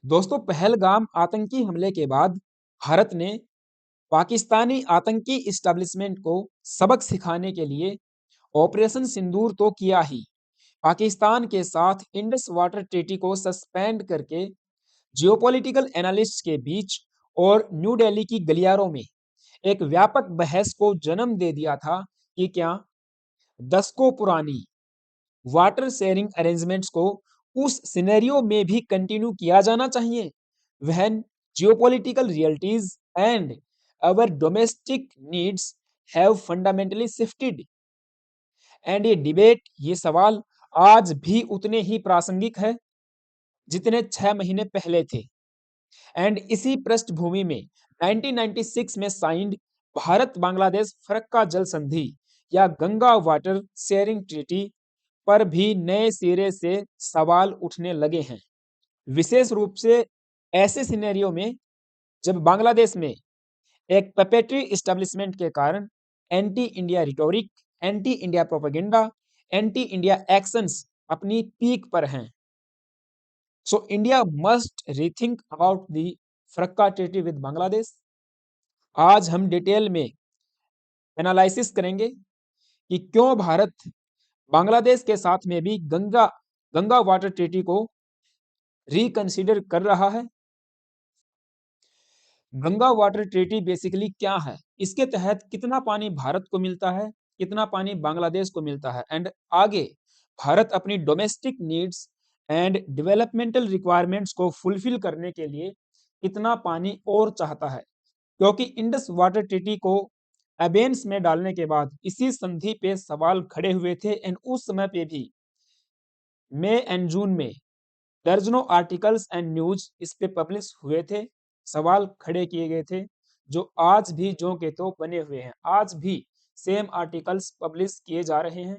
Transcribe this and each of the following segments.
दोस्तों, पहलगाम आतंकी हमले के बाद भारत ने पाकिस्तानी आतंकी इस्टेब्लिशमेंट को सबक सिखाने के लिए ऑपरेशन सिंदूर तो किया ही, पाकिस्तान के साथ इंडस वाटर ट्रीटी को सस्पेंड करके जियोपॉलिटिकल एनालिस्ट के बीच और न्यू दिल्ली की गलियारों में एक व्यापक बहस को जन्म दे दिया था कि क्या दशकों पुरानी वाटर शेयरिंग अरेंजमेंट्स को उस सिनेरियो में भी कंटिन्यू किया जाना चाहिए when geopolitical realities and our domestic needs have fundamentally shifted. And ये सवाल आज भी उतने ही प्रासंगिक है जितने 6 महीने पहले थे। एंड इसी पृष्ठभूमि में 1996 में साइंड भारत बांग्लादेश फरक्का जल संधि या गंगा वाटर शेयरिंग ट्रीटी पर भी नए सिरे से सवाल उठने लगे हैं, विशेष रूप से ऐसे सिनेरियो में जब बांग्लादेश में एक पपेटरी एस्टेब्लिशमेंट के कारण anti India rhetoric, anti India propaganda, anti India actions अपनी पीक पर हैं। So India must rethink about the Farakka treaty with Bangladesh. आज हम डिटेल में एनालिसिस करेंगे कि क्यों भारत बांग्लादेश के साथ में भी गंगा वाटर ट्रीटी को रिकंसिडर कर रहा है। गंगा वाटर ट्रीटी बेसिकली क्या है, इसके तहत कितना पानी भारत को मिलता है, कितना पानी बांग्लादेश को मिलता है, एंड आगे भारत अपनी domestic needs and developmental requirements को फुलफिल करने के लिए कितना पानी और चाहता है। क्योंकि इंडस वाटर ट्रीटी को एबेंस में डालने के बाद इसी संधि पे सवाल खड़े हुए थे एंड उस समय पे भी मई एंड जून में दर्जनों आर्टिकल्स एंड न्यूज इस पे पब्लिश हुए थे, सवाल खड़े किए गए थे, जो आज भी जो के तो बने हुए हैं। आज भी सेम आर्टिकल्स पब्लिश किए जा रहे हैं।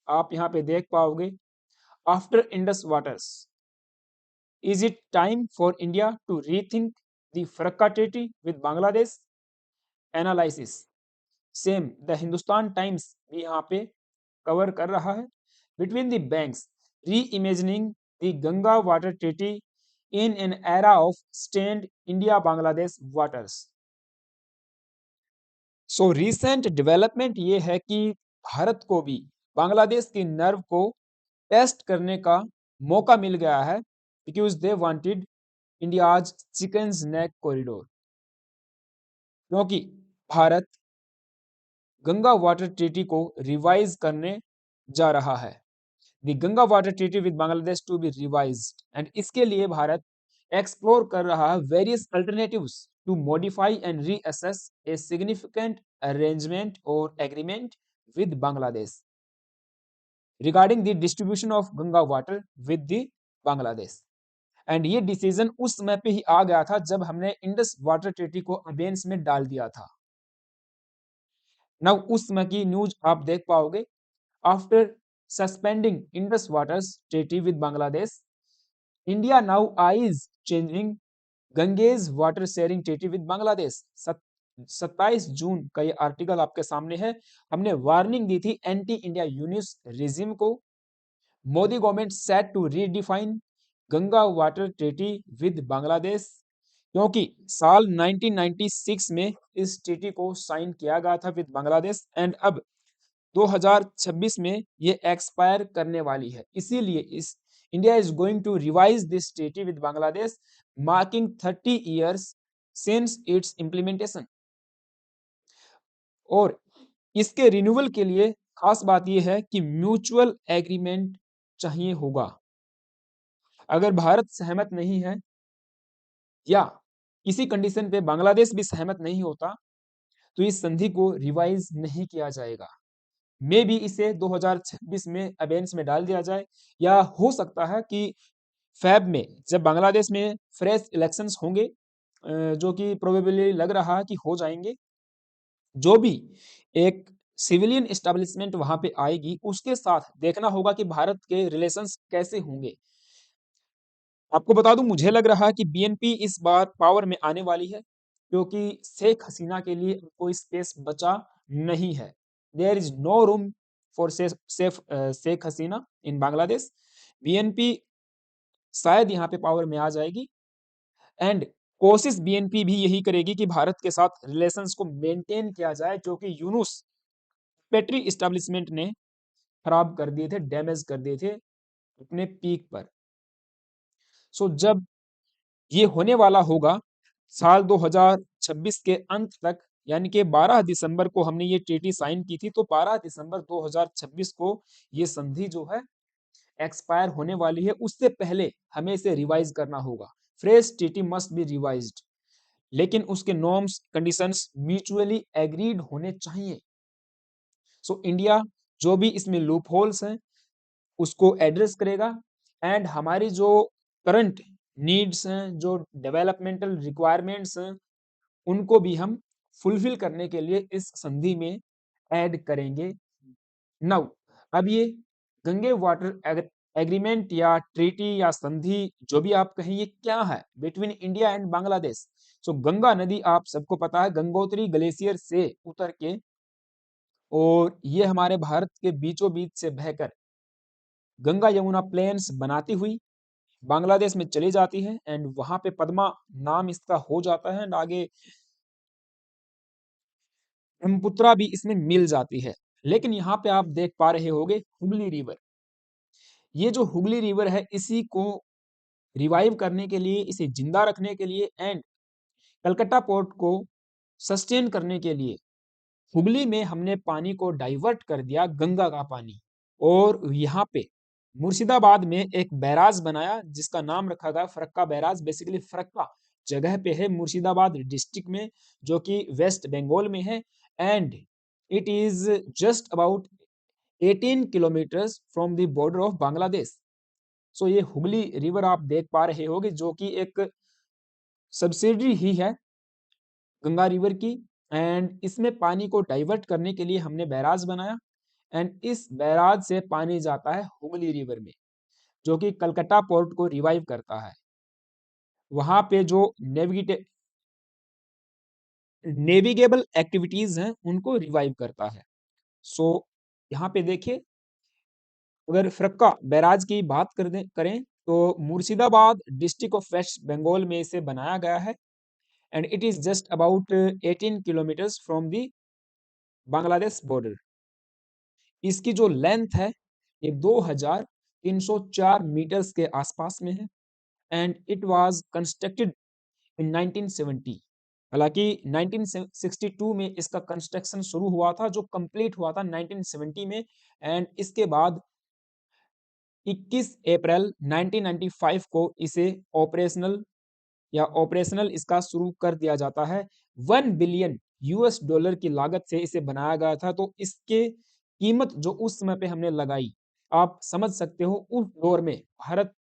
आप यहाँ पे देख पाओगे, after Indus waters is it time for India to rethink the Farakka treaty with Bangladesh analysis. Same the Hindustan Times भी यहाँ पे कवर कर रहा है। Between the banks reimagining the Ganga water treaty in an era of strained India Bangladesh waters. So recent development ये है कि भारत को भी बांग्लादेश की नर्व को टेस्ट करने का मौका मिल गया है, because they wanted India's chicken's neck corridor. क्योंकि भारत गंगा वाटर ट्रीटी को रिवाइज करने जा रहा है, the Ganga water treaty with Bangladesh to be revised, and इसके लिए भारत एक्सप्लोर कर रहा है various alternatives to modify and reassess a significant arrangement और agreement with Bangladesh regarding the distribution of Ganga water with the Bangladesh. And ये डिसीजन उस समय पे ही आ गया था जब हमने इंडस वाटर ट्रीटी को अबेंस में डाल दिया था। नाउ उस समय की न्यूज आप देख पाओगे, after suspending Indus waters treaty with Bangladesh, India now eyes changing Ganges water sharing treaty with Bangladesh. 27 जून का ये आर्टिकल आपके सामने है। हमने वार्निंग दी थी एंटी इंडिया यूनिस रिजिम को। Modi government set to redefine Ganga water treaty with Bangladesh, क्योंकि साल 1996 में इस ट्रीटी को साइन किया गया था विद बांग्लादेश एंड अब 2026 में ये एक्सपायर करने वाली है। इसीलिए इस India is going to revise this treaty with Bangladesh, marking 30 years since its implementation. और इसके रिन्यूअल के लिए खास बात यह है कि म्यूचुअल एग्रीमेंट चाहिए होगा। अगर भारत सहमत नहीं है या किसी कंडीशन पे बांग्लादेश भी सहमत नहीं होता तो इस संधि को रिवाइज नहीं किया जाएगा। मे भी इसे 2026 में अबेंस में डाल दिया जाए, या हो सकता है कि फेब में जब बांग्लादेश में फ्रेश इलेक्शंस होंगे, जो कि प्रोबेबली लग रहा है कि हो जाएंगे, जो भी एक सिविलियन एस्टेब्लिशमेंट वहां पे आएगी उसके साथ देखना होगा कि भारत के रिलेशंस कैसे होंगे। आपको बता दूं, मुझे लग रहा है कि बीएनपी इस बार पावर में आने वाली है, क्योंकि शेख हसीना के लिए कोई स्पेस बचा नहीं है। There is no room for Sheikh Hasina in Bangladesh. BNP शायद यहाँ पे पावर में आ जाएगी। एंड कोशिश बीएनपी भी यही करेगी कि भारत के साथ रिलेशंस को मेंटेन किया जाए, जो कि यूनुस पेट्री इस्टेब्लिशमेंट ने खराब कर दिए थे, डैमेज कर दिए थे अपने पीक पर। सो जब ये होने वाला होगा साल 2026 के अंत तक, यानी कि 12 दिसंबर को हमने ये ट्रीटी साइन की थी, तो 12 दिसंबर 2026 को ये संधि जो है एक्सपायर होने वाली है। उससे पहले हमें इसे रिवाइज करना होगा। Fresh treaty must be revised, लेकिन उसके नॉर्म्स कंडीशंस म्यूचुअली एग्रीड होने चाहिए। सो इंडिया जो भी इसमें लूप होल्स हैं उसको एड्रेस करेगा, एंड हमारी जो करंट नीड्स हैं, जो डेवलपमेंटल रिक्वायरमेंट्स हैं, उनको भी हम फुलफिल करने के लिए इस संधि में ऐड करेंगे। नाउ अब ये गंगे वाटर एग्रीमेंट या ट्रीटी या संधि जो भी आप कहें, ये क्या है बिटवीन इंडिया एंड बांग्लादेश। सो गंगा नदी आप सबको पता है गंगोत्री ग्लेशियर से उतर के और ये हमारे भारत के बीचों बीच से बहकर गंगा यमुना प्लेन्स बनाती हुई बांग्लादेश में चली जाती है, एंड वहां पे पद्मा नाम इसका हो जाता है, एंड आगे ब्रह्मपुत्रा भी इसमें मिल जाती है। लेकिन यहाँ पे आप देख पा रहे होंगे हुगली रिवर, ये जो हुगली रिवर है इसी को रिवाइव करने के लिए, इसे जिंदा रखने के लिए एंड कलकत्ता पोर्ट को सस्टेन करने के लिए हुगली में हमने पानी को डाइवर्ट कर दिया, गंगा का पानी। और यहाँ पे मुर्शिदाबाद में एक बैराज बनाया जिसका नाम रखा गया फरक्का बैराज। बेसिकली फरक्का जगह पे है मुर्शिदाबाद डिस्ट्रिक्ट में, जो कि वेस्ट बंगाल में है, and it is just about 18 kilometres from the border of Bangladesh. So ये हुगली रिवर आप देख पा रहे होगे जो कि एक सब्सिडरी ही है गंगा रिवर की, एंड इसमें पानी को डाइवर्ट करने के लिए हमने बैराज बनाया, एंड इस बैराज से पानी जाता है हुगली रिवर में, जो कि कलकत्ता पोर्ट को रिवाइव करता है। वहां पे जो नेविगेबल एक्टिविटीज हैं उनको रिवाइव करता है। सो यहाँ पे देखिए, अगर फरक्का बैराज की बात करें तो मुर्शिदाबाद डिस्ट्रिक्ट ऑफ वेस्ट बंगाल में इसे बनाया गया है, and it is just about 18 kilometres from the Bangladesh border. इसकी जो लेंथ है ये 2304 मीटर्स के आसपास में है, and it was constructed in 1970। हालांकि 1962 में इसका कंस्ट्रक्शन शुरू हुआ था, जो कंप्लीट हुआ था 1970 में, एंड इसके बाद 21 अप्रैल 1995 को इसे ऑपरेशनल इसका शुरू कर दिया जाता है। 1 बिलियन यूएस डॉलर की लागत से इसे बनाया गया था। तो इसके कीमत जो उस समय पे हमने लगाई, आप समझ सकते हो उस दौर में भारत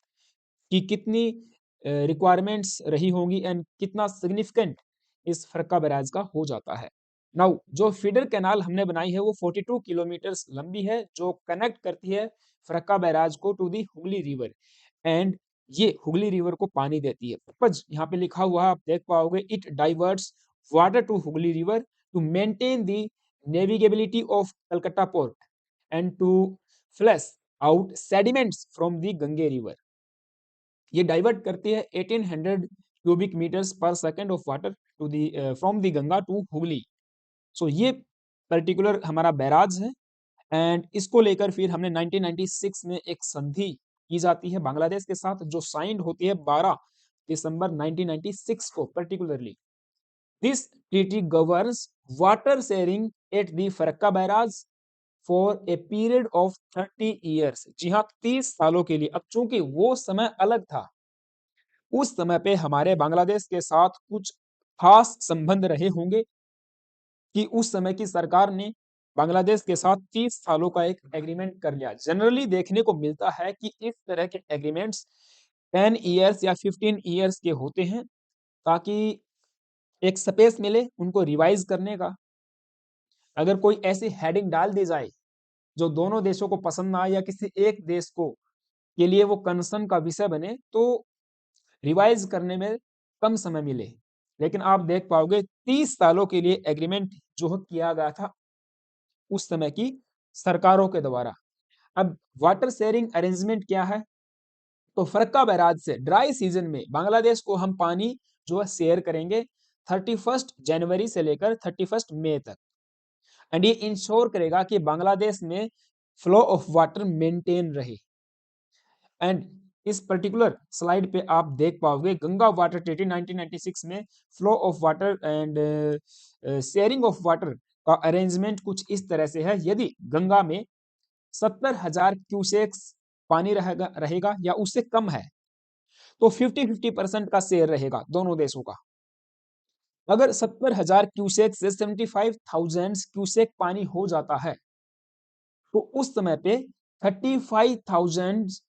की कितनी रिक्वायरमेंट्स रही होंगी एंड कितना सिग्निफिकेंट इस फरक्का बैराज का हो जाता है। नाउ जो फीडर कैनाल हमने बनाई है वो 42 किलोमीटर लंबी है, जो कनेक्ट करती है फरक्का बैराज को to the Hooghly river, and ये हुगली रिवर को पानी देती है। पर्पज यहाँ पे लिखा हुआ है, आप देख पाओगे, it diverts water to Hooghly river to maintain the navigability of Calcutta port and to flush out sediments from the Ganges river. ये डाइवर्ट करती है 1800 cubic metres per second of water to the from the Ganga to Hooghly. So ये particular हमारा barrage है, and इसको लेकर फिर हमने 1996 में एक संधि की जाती है बांग्लादेश के साथ, जो साइंड होती है 12 दिसंबर 1996 को particularly. This treaty governs water sharing at the Farakka barrage for a period of 30 years. जी हाँ, 30 सालों के लिए। अब चूंकि वो समय अलग था, उस समय पे हमारे बांग्लादेश के साथ कुछ खास संबंध रहे होंगे कि उस समय की सरकार ने बांग्लादेश के साथ 30 सालों का एक एग्रीमेंट कर लिया। जनरली देखने को मिलता है कि इस तरह के एग्रीमेंट्स 10 ईयर्स या 15 ईयर्स के होते हैं, ताकि एक स्पेस मिले उनको रिवाइज करने का। अगर कोई ऐसी हेडिंग डाल दी जाए जो दोनों देशों को पसंद ना आए या किसी एक देश को के लिए वो कंसर्न का विषय बने, तो रिवाइज करने में कम समय मिले। लेकिन आप देख पाओगे 30 सालों के लिए एग्रीमेंट जो किया गया था उस समय की सरकारों के द्वारा। अब वाटर शेयरिंग अरेंजमेंट क्या है? तो फरक्का बैराज से ड्राई सीजन में बांग्लादेश को हम पानी जो है शेयर करेंगे 31 जनवरी से लेकर 31 मई तक। एंड ये इंश्योर करेगा कि बांग्लादेश में फ्लो ऑफ वाटर मेंटेन रहे। एंड इस पर्टिकुलर स्लाइड पे आप देख पाओगे गंगा वाटर ट्रीटी 1996 में flow of water and sharing of water का अरेंजमेंट कुछ इस तरह से है। यदि गंगा में 70,000 क्यूसेक्स पानी रहेगा या उससे कम है तो 50-50% का शेयर रहेगा दोनों देशों का। अगर 70,000 क्यूसेक से 75,000 क्यूसेक पानी हो जाता है तो उस समय पे 35,000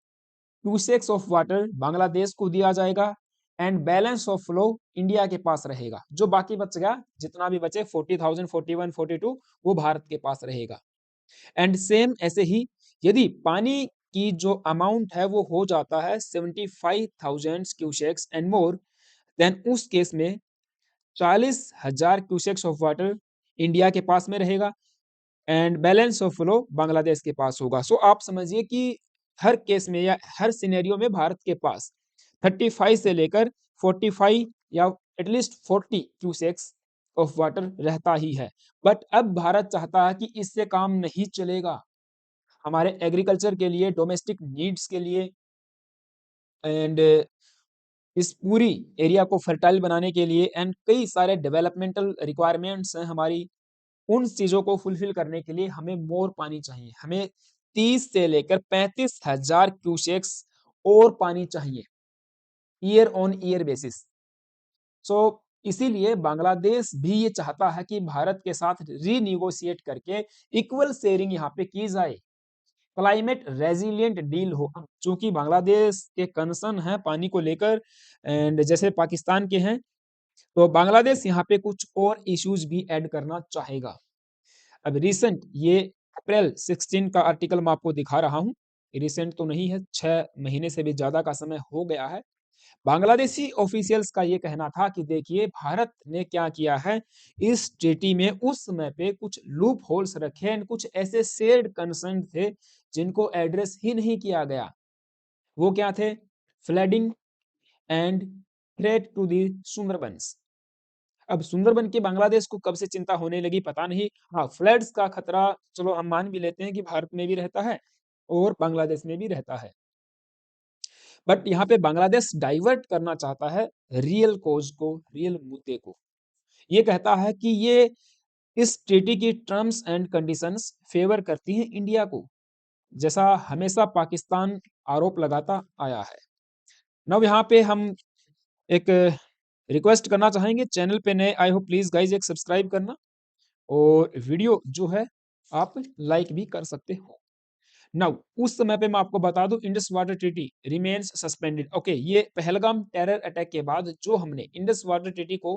क्यूसेक्स ऑफ वाटर बांग्लादेश को दिया जाएगा and balance of flow India के पास रहेगा। जो बाकी बच गया जितना भी बचे 40,000, 41, 42 वो भारत के पास रहेगा। एंड सेम ऐसे ही यदि पानी की जो अमाउंट है वो हो जाता है 75,000 क्यूसेक्स एंड मोर, देन उस केस में 40,000 क्यूसेक्स ऑफ वाटर इंडिया के पास में रहेगा and balance of flow Bangladesh के पास होगा। सो आप समझिए कि हर केस में या हर सिनेरियो में भारत के पास 35 से लेकर 45 या एटलीस्ट 40 क्यूसेक्स ऑफ वाटर रहता ही है। बट अब भारत चाहता है कि इससे काम नहीं चलेगा। हमारे एग्रीकल्चर के लिए, डोमेस्टिक नीड्स के लिए एंड इस पूरी एरिया को फर्टाइल बनाने के लिए एंड कई सारे डेवलपमेंटल रिक्वायरमेंट्स हैं हमारी, उन चीजों को फुलफिल करने के लिए हमें मोर पानी चाहिए। हमें 30 से लेकर 35,000 क्यूसेक्स और पानी चाहिए ईयर ऑन ईयर बेसिस। सो इसीलिए बांग्लादेश भी ये चाहता है कि भारत के साथ रीनिगोशिएट करके इक्वल शेयरिंग यहाँ पे की जाए, क्लाइमेट रेजिलिएंट डील हो। चूंकि बांग्लादेश के कंसर्न है पानी को लेकर एंड जैसे पाकिस्तान के हैं, तो बांग्लादेश यहाँ पे कुछ और इश्यूज भी ऐड करना चाहेगा। अब रिसेंट ये अप्रैल 16 का आर्टिकल मैं आपको दिखा रहा हूँ, रिसेंट तो नहीं है, 6 महीने से भी ज्यादा का समय हो गया है। बांग्लादेशी ऑफिशियल्स का ये कहना था कि देखिए भारत ने क्या किया है, इस ट्रीटी में उस समय पे कुछ लूप होल्स रखे एंड कुछ ऐसे शेयर्ड कंसर्न थे जिनको एड्रेस ही नहीं किया गया। वो क्या थे? Flooding and threat to the Sundarbans. अब सुंदरबन की बांग्लादेश को कब से चिंता होने लगी पता नहीं। हाँ, फ्लड्स का खतरा चलो हम मान भी लेते हैं कि भारत में भी रहता है और बांग्लादेश में भी रहता है, बट यहाँ पे बांग्लादेश डाइवर्ट करना चाहता है रियल कोज को, रियल मुद्दे को। ये कहता है कि ये इस ट्रीटी की टर्म्स एंड कंडीशंस फेवर करती हैं इंडिया को, जैसा हमेशा पाकिस्तान आरोप लगाता आया है। नव यहाँ पे हम एक रिक्वेस्ट करना चाहेंगे, चैनल पे नए आए हो प्लीज गाइज एक सब्सक्राइब करना और वीडियो जो है आप लाइक भी कर सकते हो। नाउ उस समय पे मैं आपको बता दूं Indus water treaty remains suspended. Okay, ये पहलगाम टेरर अटैक के बाद जो हमने इंडस वाटर ट्रीटी को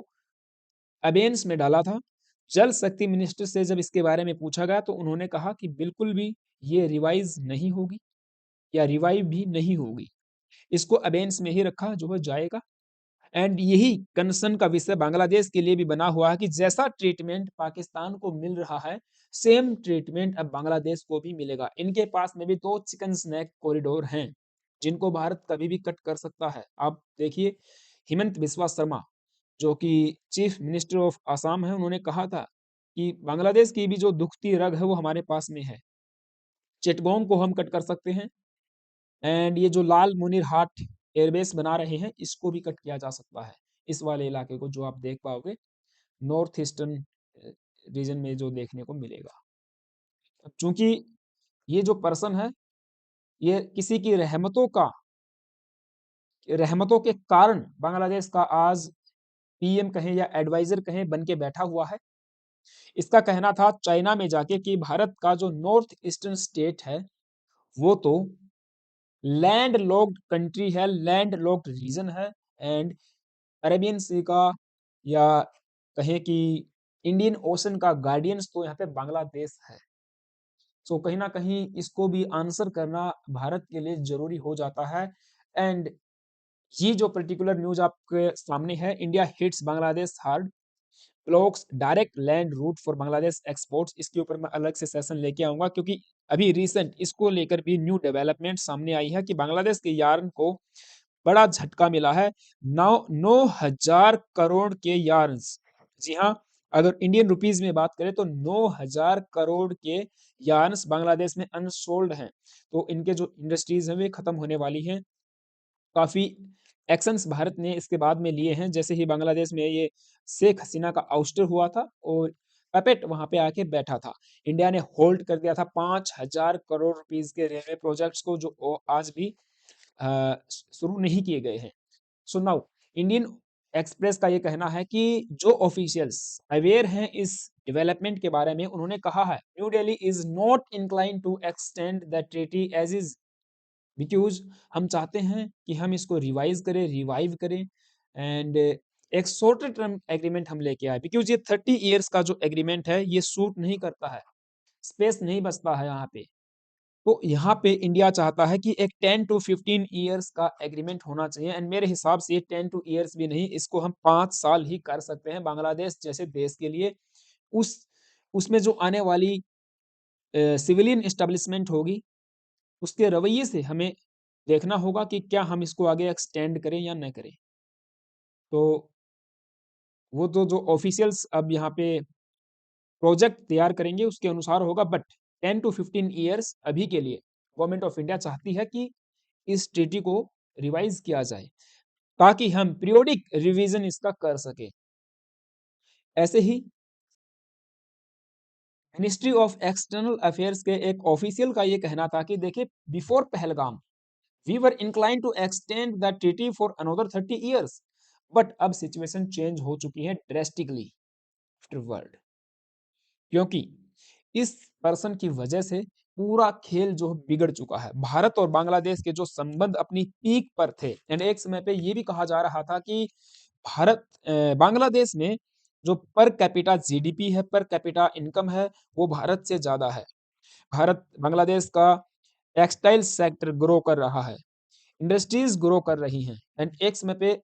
अबेंस में डाला था, जल शक्ति मिनिस्टर से जब इसके बारे में पूछा गया तो उन्होंने कहा कि बिल्कुल भी ये रिवाइज नहीं होगी या रिवाइव भी नहीं होगी, इसको अबेंस में ही रखा जो है जाएगा। एंड यही कंसर्न का विषय बांग्लादेश के लिए भी बना हुआ है कि जैसा ट्रीटमेंट पाकिस्तान को मिल रहा है सेम ट्रीटमेंट अब बांग्लादेश को भी मिलेगा। इनके पास में भी 2 चिकन स्नैक कॉरिडोर हैं जिनको भारत कभी भी कट कर सकता है। आप देखिए हिमंत बिस्वा शर्मा जो कि चीफ मिनिस्टर ऑफ आसाम है, उन्होंने कहा था कि बांग्लादेश की भी जो दुखती रग है वो हमारे पास में है, चिटगोंग को हम कट कर सकते हैं एंड ये जो लाल मुनीर हाट एयरबेस बना रहे हैं इसको भी कट किया जा सकता है। इस वाले इलाके को जो आप देख पाओगे नॉर्थ ईस्टर्न रीजन में जो देखने को मिलेगा। चूंकि ये जो पर्सन है ये किसी की रहमतों के कारण बांग्लादेश का आज पीएम कहें या एडवाइजर कहें बन के बैठा हुआ है। इसका कहना था चाइना में जाके कि भारत का जो नॉर्थ ईस्टर्न स्टेट है वो तो लैंड लॉक्ड कंट्री है, लैंड लॉक्ड रीजन है एंड अरेबियन सी का या कहें कि इंडियन ओशन का गार्डियंस तो यहाँ पे बांग्लादेश है। सो कहीं ना कहीं इसको भी आंसर करना भारत के लिए जरूरी हो जाता है। एंड ये जो पर्टिकुलर न्यूज आपके सामने है, India hits Bangladesh hard, blocks direct land route for Bangladesh exports, इसके ऊपर मैं अलग से सेशन लेके आऊंगा, क्योंकि अभी रिसेंट इसको लेकर भी न्यू डेवलपमेंट सामने आई है कि बांग्लादेश के यार्न को बड़ा झटका मिला है। 9,000 करोड़ के यार्न्स, जी हाँ, अगर इंडियन रुपीज में बात करें तो 9,000 करोड़ के यार्न्स बांग्लादेश में अनसोल्ड हैं। तो इनके जो इंडस्ट्रीज हैं वे खत्म होने वाली हैं। काफी एक्शंस भारत ने इसके बाद में लिए हैं, जैसे ही बांग्लादेश में ये शेख हसीना का आउस्टर हुआ था और पपेट वहां पे आके बैठा था, इंडिया ने होल्ड कर दिया था 5,000 करोड़ रुपीज के रेलवे प्रोजेक्ट्स को, जो आज भी शुरू नहीं किए गए हैं। सो नाउ इंडियन एक्सप्रेस का ये कहना है कि जो ऑफिशियल्स अवेयर हैं इस डेवलपमेंट के बारे में, उन्होंने कहा है New Delhi is not incline to extend the treaty as is, because हम चाहते हैं कि हम इसको रिवाइज करें, रिवाइव करें, एंड एक शॉर्टर टर्म एग्रीमेंट हम लेके आए, बिकॉज ये 30 ईयर्स का जो एग्रीमेंट है ये सूट नहीं करता है, स्पेस नहीं बचता है यहाँ पे। तो यहाँ पे इंडिया चाहता है कि एक 10 to 15 ईयर्स का एग्रीमेंट होना चाहिए, एंड मेरे हिसाब से 10 2 ईयर्स भी नहीं, इसको हम 5 साल ही कर सकते हैं बांग्लादेश जैसे देश के लिए। उस उसमें जो आने वाली सिविलियन एस्टेब्लिशमेंट होगी, उसके रवैये से हमें देखना होगा कि क्या हम इसको आगे एक्सटेंड करें या न करें। तो वो तो जो ऑफिशियल्स अब यहाँ पे प्रोजेक्ट तैयार करेंगे उसके अनुसार होगा, बट 10 to 15 ईयर्स अभी के लिए गवर्नमेंट ऑफ इंडिया चाहती है कि इस ट्रीटी को रिवाइज किया जाए, ताकि हम पीरियोडिक रिवीजन इसका कर सके। ऐसे ही मिनिस्ट्री ऑफ एक्सटर्नल अफेयर्स के एक ऑफिशियल का ये कहना था कि देखिए, before Pahalgam we were incline to extend the treaty for another 30 years, but अब सिचुएशन चेंज हो चुकी है ड्रेस्टिकली आफ्टर वर्ल्ड, क्योंकि इस पर्सन की वजह से पूरा खेल जो बिगड़ चुका है। भारत और बांग्लादेश के जो संबंध अपनी पीक पर थे, एंड एक समय पे ये भी कहा जा रहा था कि भारत बांग्लादेश में जो पर कैपिटा जीडीपी है, पर कैपिटा इनकम है, वो भारत से ज्यादा है। भारत बांग्लादेश का टेक्सटाइल सेक्टर ग्रो कर रहा है, इंडस्ट्रीज ग्रो कर रही हैं, एंड एक समय पे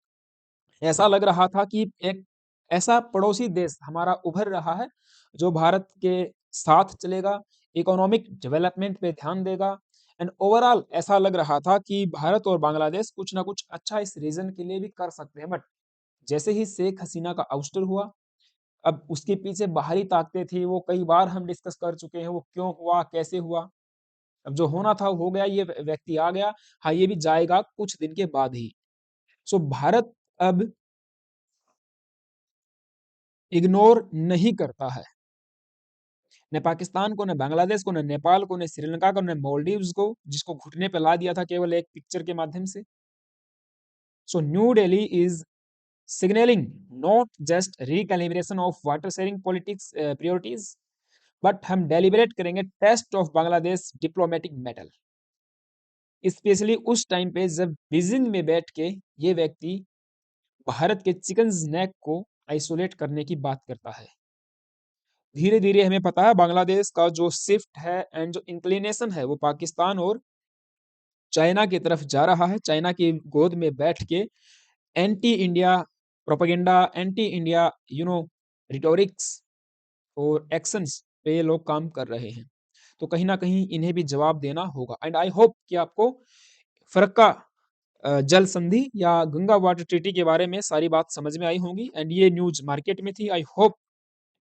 ऐसा लग रहा था कि एक ऐसा पड़ोसी देश हमारा उभर रहा है जो भारत के साथ चलेगा, इकोनॉमिक डेवलपमेंट पे ध्यान देगा, एंड ओवरऑल ऐसा लग रहा था कि भारत और बांग्लादेश कुछ ना कुछ अच्छा इस रीजन के लिए भी कर सकते हैं। बट जैसे ही शेख हसीना का आउस्टर हुआ, अब उसके पीछे बाहरी ताकतें थी, वो कई बार हम डिस्कस कर चुके हैं, वो क्यों हुआ, कैसे हुआ। अब जो होना था हो गया, ये व्यक्ति आ गया, हाँ ये भी जाएगा कुछ दिन के बाद ही। सो भारत अब इग्नोर नहीं करता है, न पाकिस्तान को, न बांग्लादेश को, न नेपाल को, न श्रीलंका को, न मालदीव्स को, जिसको घुटने पे ला दिया था केवल एक पिक्चर के माध्यम से। So new Delhi is signaling not just recalibration of water sharing politics priorities, but हम डेलिब्रेट करेंगे test of Bangladesh diplomatic mettle, especially उस टाइम पे जब बीजिंग में बैठ के ये व्यक्ति भारत के चिकन नेक को आइसोलेट करने की बात करता है। धीरे धीरे हमें पता है बांग्लादेश का जो शिफ्ट है एंड जो इंक्लिनेशन है वो पाकिस्तान और चाइना की तरफ जा रहा है। चाइना की गोद में बैठ के anti India propaganda, anti India rhetorics और एक्शंस पे ये लोग काम कर रहे हैं। तो कहीं ना कहीं इन्हें भी जवाब देना होगा, एंड आई होप कि आपको फरक्का जल संधि या गंगा वाटर ट्रीटी के बारे में सारी बात समझ में आई होंगी, एंड ये न्यूज मार्केट में थी। I hope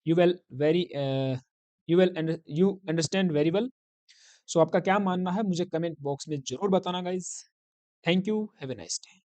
you will very you understand very well. So आपका क्या मानना है मुझे कमेंट बॉक्स में जरूर बताना guys. Thank you, have a nice day.